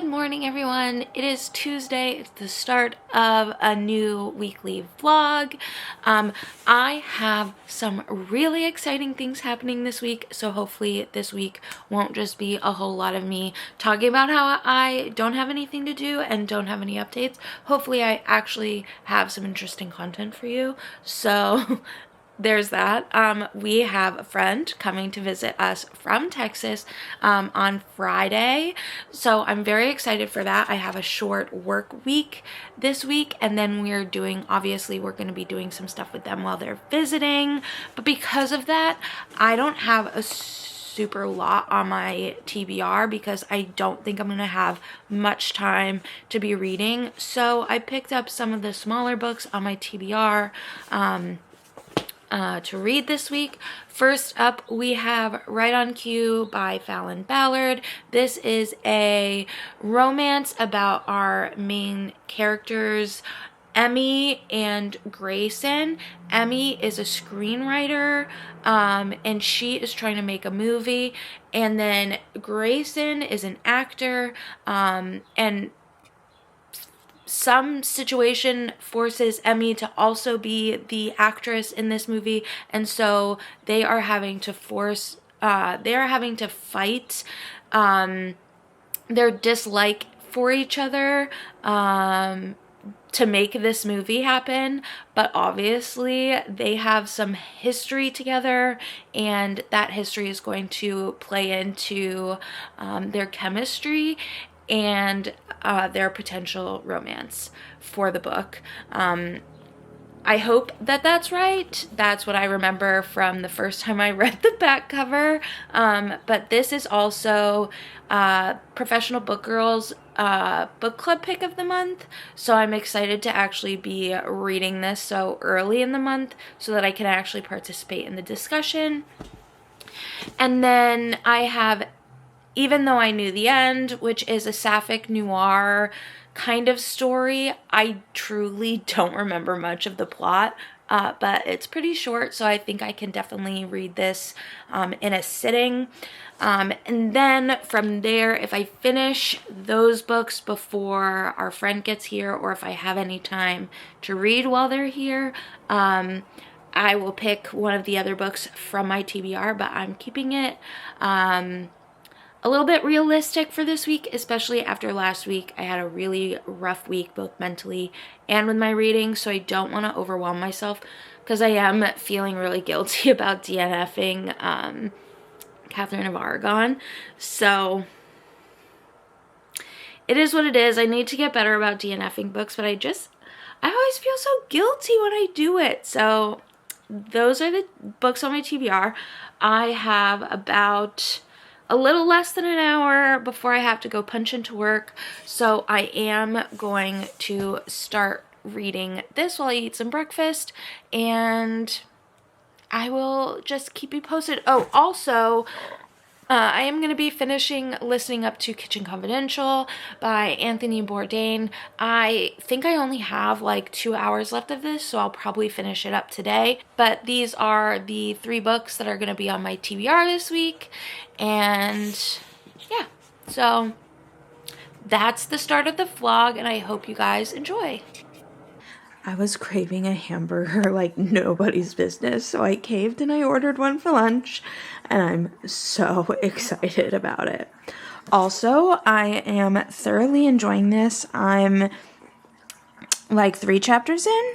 Good morning, everyone. It is Tuesday. It's the start of a new weekly vlog. I have some really exciting things happening this week, so hopefully this week won't just be a whole lot of me talking about how I don't have anything to do and don't have any updates. Hopefully I actually have some interesting content for you. So there's that. We have a friend coming to visit us from Texas on Friday, so I'm very excited for that. I have a short work week this week, and then obviously we're going to be doing some stuff with them while they're visiting, but because of that, I don't have a super lot on my TBR because I don't think I'm gonna have much time to be reading. So I picked up some of the smaller books on my TBR to read this week. First up, we have Right on Cue by Fallon Ballard. This is a romance about our main characters, Emmy and Grayson. Emmy is a screenwriter, and she is trying to make a movie, and then Grayson is an actor, and some situation forces Emmy to also be the actress in this movie, and so they are having to fight their dislike for each other to make this movie happen. But obviously they have some history together, and that history is going to play into their chemistry and their potential romance for the book. I hope that that's right. That's what I remember from the first time I read the back cover. But this is also Professional Book Girls book club pick of the month. So I'm excited to actually be reading this so early in the month so that I can actually participate in the discussion. And then I have Even Though I Knew the End, which is a sapphic noir kind of story. I truly don't remember much of the plot, but it's pretty short, so I think I can definitely read this in a sitting. And then from there, if I finish those books before our friend gets here, or if I have any time to read while they're here, I will pick one of the other books from my TBR, but I'm keeping it a little bit realistic for this week, especially after last week. I had a really rough week, both mentally and with my reading, so I don't want to overwhelm myself because I am feeling really guilty about DNFing Catherine of Aragon. So it is what it is. I need to get better about DNFing books, but I always feel so guilty when I do it. So those are the books on my TBR. I have about a little less than an hour before I have to go punch into work, so I am going to start reading this while I eat some breakfast, and I will just keep you posted. Oh, also, I am going to be finishing listening up to Kitchen Confidential by Anthony Bourdain. I think I only have like 2 hours left of this, so I'll probably finish it up today. But these are the 3 books that are going to be on my TBR this week. And yeah, so that's the start of the vlog, and I hope you guys enjoy. I was craving a hamburger like nobody's business, so I caved and I ordered one for lunch, and I'm so excited about it. Also, I am thoroughly enjoying this. I'm like 3 chapters in.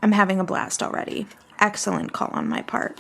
I'm having a blast already. Excellent call on my part.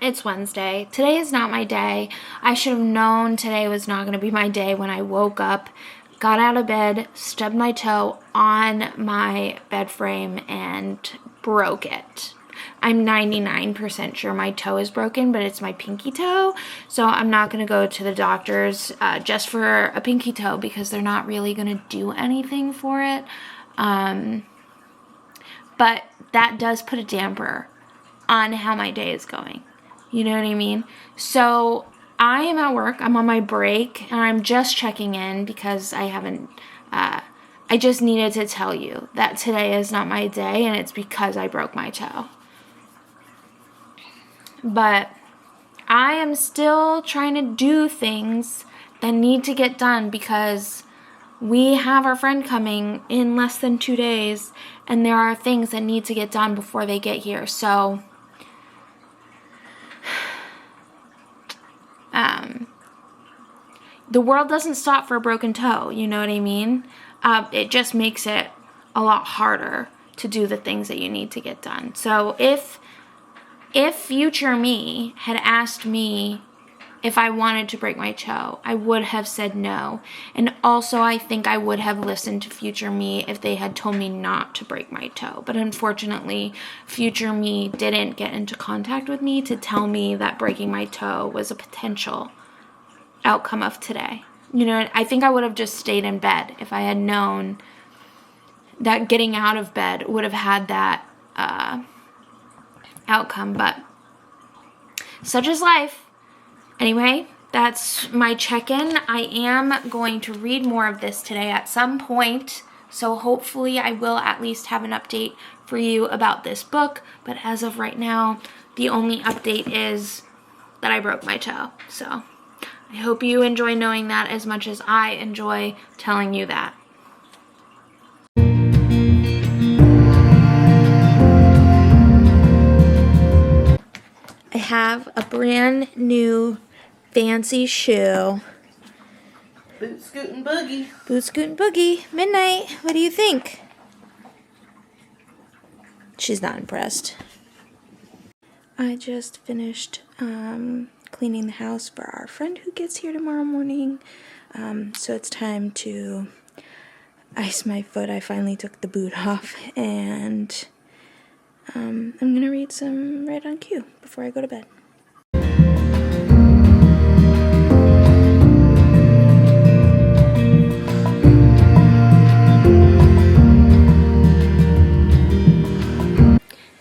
It's Wednesday. Today is not my day. I should have known today was not going to be my day when I woke up, got out of bed, stubbed my toe on my bed frame, and broke it. I'm 99% sure my toe is broken, but it's my pinky toe, so I'm not going to go to the doctor's just for a pinky toe because they're not really going to do anything for it. but that does put a damper on how my day is going. You know what I mean? So I am at work, I'm on my break, and I'm just checking in because I haven't, I just needed to tell you that today is not my day, and it's because I broke my toe. But I am still trying to do things that need to get done because we have our friend coming in less than 2 days, and there are things that need to get done before they get here. So, the world doesn't stop for a broken toe, you know what I mean? It just makes it a lot harder to do the things that you need to get done. So if future me had asked me if I wanted to break my toe, I would have said no. And also, I think I would have listened to future me if they had told me not to break my toe. But unfortunately, future me didn't get into contact with me to tell me that breaking my toe was a potential outcome of today. You know, I think I would have just stayed in bed if I had known that getting out of bed would have had that outcome. But such is life. Anyway, that's my check-in. I am going to read more of this today at some point, so hopefully I will at least have an update for you about this book, but as of right now, the only update is that I broke my toe. So I hope you enjoy knowing that as much as I enjoy telling you that. I have a brand new fancy shoe. Boot Scootin' Boogie. Boot Scootin' Boogie. Midnight. What do you think? She's not impressed. I just finished cleaning the house for our friend who gets here tomorrow morning. So it's time to ice my foot. I finally took the boot off, and I'm going to read some Right on Cue before I go to bed.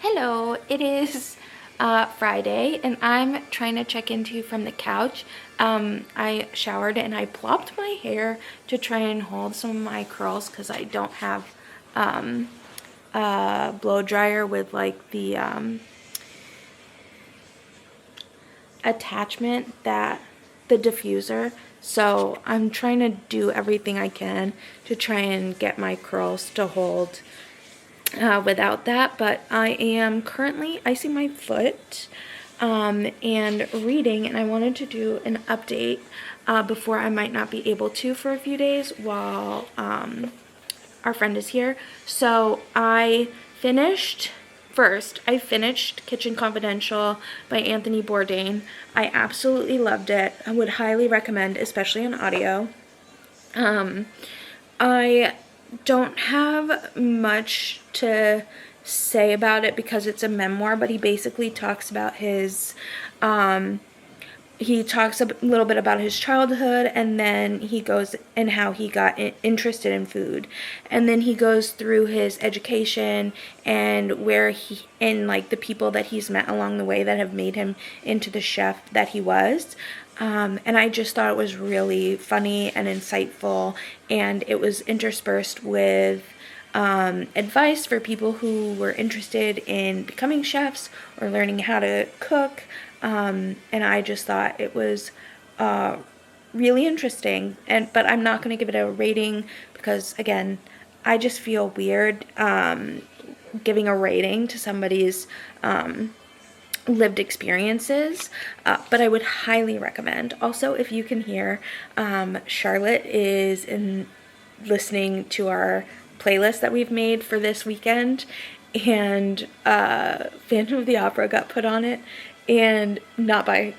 Hello, it is Friday, and I'm trying to check into you from the couch. I showered and I plopped my hair to try and hold some of my curls because I don't have a blow dryer with like the attachment, that the diffuser. So I'm trying to do everything I can to try and get my curls to hold without that, but I am currently icing my foot and reading, and I wanted to do an update before I might not be able to for a few days while our friend is here. So I finished Kitchen Confidential by Anthony Bourdain. I absolutely loved it. I would highly recommend, especially on audio. I don't have much to say about it because it's a memoir, but he basically talks about his he talks a little bit about his childhood, and then he goes and how he got interested in food, and then he goes through his education and where he, and like the people that he's met along the way that have made him into the chef that he was. And I just thought it was really funny and insightful, and it was interspersed with advice for people who were interested in becoming chefs or learning how to cook. And I just thought it was really interesting. But I'm not going to give it a rating because, again, I just feel weird giving a rating to somebody's lived experiences, but I would highly recommend. Also, if you can hear, Charlotte is listening to our playlist that we've made for this weekend, and Phantom of the Opera got put on it, and not by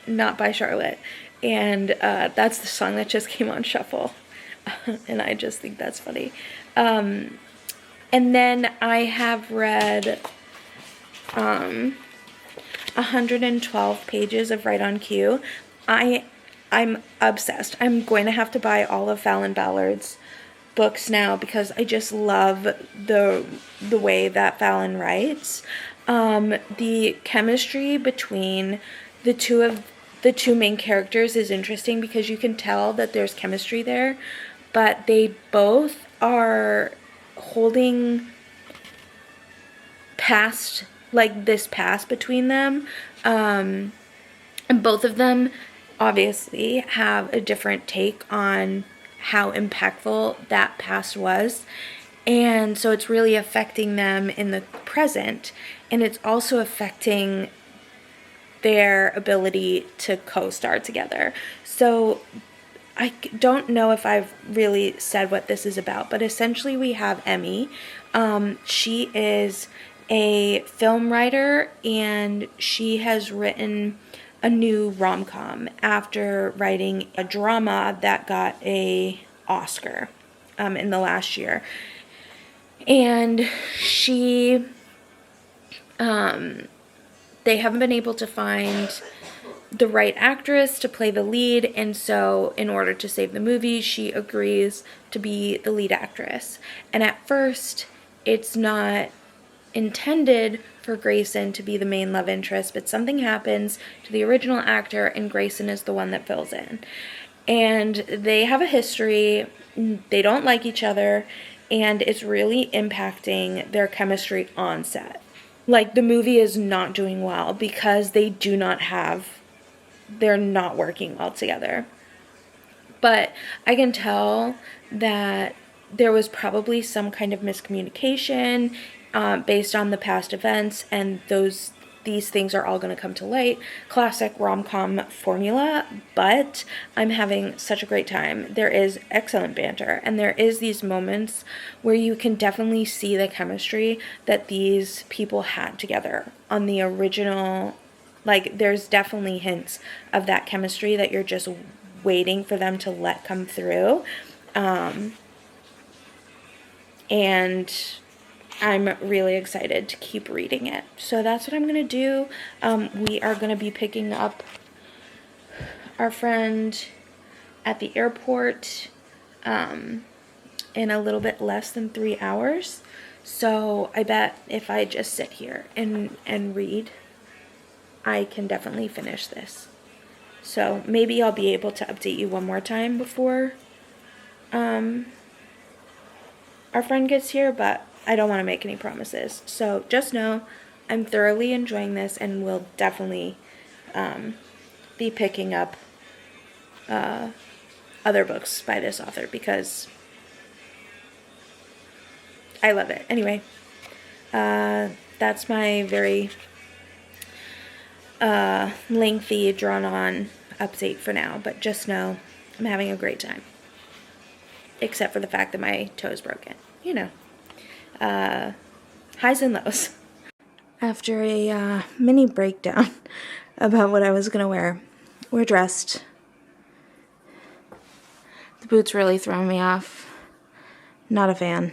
Charlotte, and that's the song that just came on shuffle. And I just think that's funny. And then I have read 112 pages of Right on Cue. I'm obsessed. I'm going to have to buy all of Fallon Ballard's books now because I just love the way that Fallon writes. The chemistry between the two main characters is interesting because you can tell that there's chemistry there, but they both are holding past, like this past between them, and both of them obviously have a different take on how impactful that past was, and so it's really affecting them in the present, and it's also affecting their ability to co-star together. So I don't know if I've really said what this is about, but essentially we have Emmy. She is a film writer, and she has written a new rom-com after writing a drama that got a Oscar in the last year. And she, they haven't been able to find the right actress to play the lead, and so in order to save the movie, she agrees to be the lead actress. And at first, it's not intended for Grayson to be the main love interest, but something happens to the original actor, and Grayson is the one that fills in. And they have a history, they don't like each other, and it's really impacting their chemistry on set. Like, the movie is not doing well because they're not working well together. But I can tell that there was probably some kind of miscommunication based on the past events, and these things are all going to come to light. Classic rom-com formula, but I'm having such a great time. There is excellent banter, and there is these moments where you can definitely see the chemistry that these people had together on the original. Like, there's definitely hints of that chemistry that you're just waiting for them to let come through. And I'm really excited to keep reading it. So that's what I'm going to do. We are going to be picking up our friend at the airport in a little bit less than 3 hours. So I bet if I just sit here and read, I can definitely finish this. So maybe I'll be able to update you one more time before our friend gets here, but I don't want to make any promises. So just know I'm thoroughly enjoying this, and will definitely be picking up other books by this author because I love it. Anyway, that's my very lengthy, drawn-on update for now, but just know I'm having a great time. Except for the fact that my toe is broken. You know. Highs and lows. After a mini breakdown about what I was going to wear, we're dressed. The boots really throw me off. Not a fan.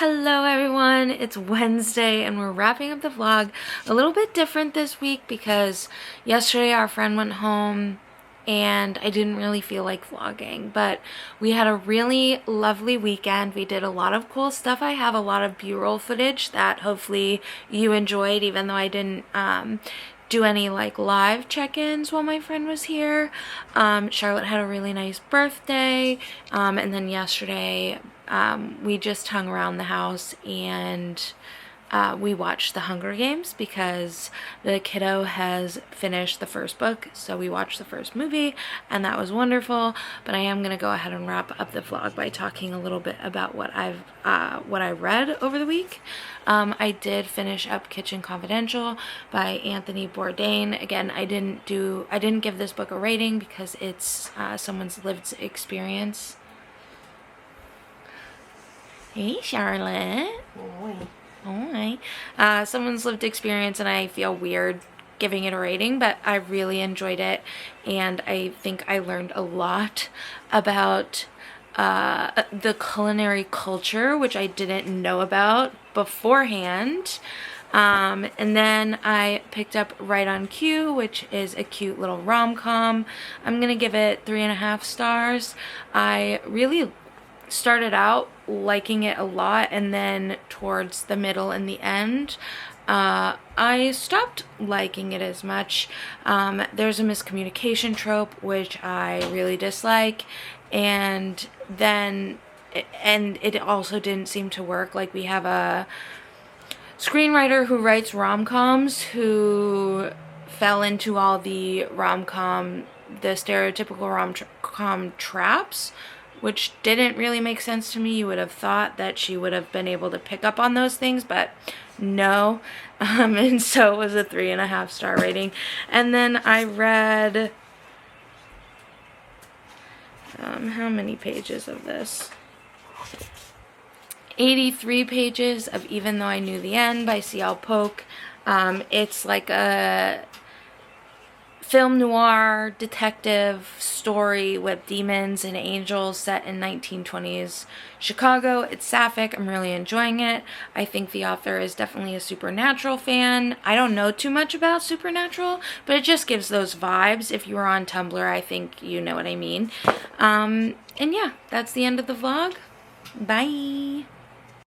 Hello everyone, it's Wednesday and we're wrapping up the vlog. A little bit different this week because yesterday our friend went home and I didn't really feel like vlogging, but we had a really lovely weekend. We did a lot of cool stuff. I have a lot of B-roll footage that hopefully you enjoyed, even though I didn't do any like live check-ins while my friend was here. Charlotte had a really nice birthday, and then yesterday we just hung around the house and we watched The Hunger Games because the kiddo has finished the first book, so we watched the first movie and that was wonderful. But I am gonna go ahead and wrap up the vlog by talking a little bit about what I read over the week. I did finish up Kitchen Confidential by Anthony Bourdain. Again, I didn't give this book a rating because it's someone's lived experience. Hey Charlotte. Boy. Alright. Someone's lived experience and I feel weird giving it a rating, but I really enjoyed it and I think I learned a lot about the culinary culture, which I didn't know about beforehand. And then I picked up Right on Cue, which is a cute little rom-com. I'm gonna give it 3.5 stars. I really started out liking it a lot, and then towards the middle and the end I stopped liking it as much. There's a miscommunication trope which I really dislike, and it also didn't seem to work. Like, we have a screenwriter who writes rom-coms who fell into all the stereotypical rom-com traps, which didn't really make sense to me. You would have thought that she would have been able to pick up on those things, but no. And so it was a 3.5 star rating. And then I read, how many pages of this? 83 pages of Even Though I Knew the End by C.L. Polk. It's like a film noir detective story with demons and angels set in 1920s Chicago. It's sapphic. I'm really enjoying it. I think the author is definitely a Supernatural fan. I don't know too much about Supernatural, but it just gives those vibes. If you were on Tumblr, I think you know what I mean. And yeah, that's the end of the vlog. Bye!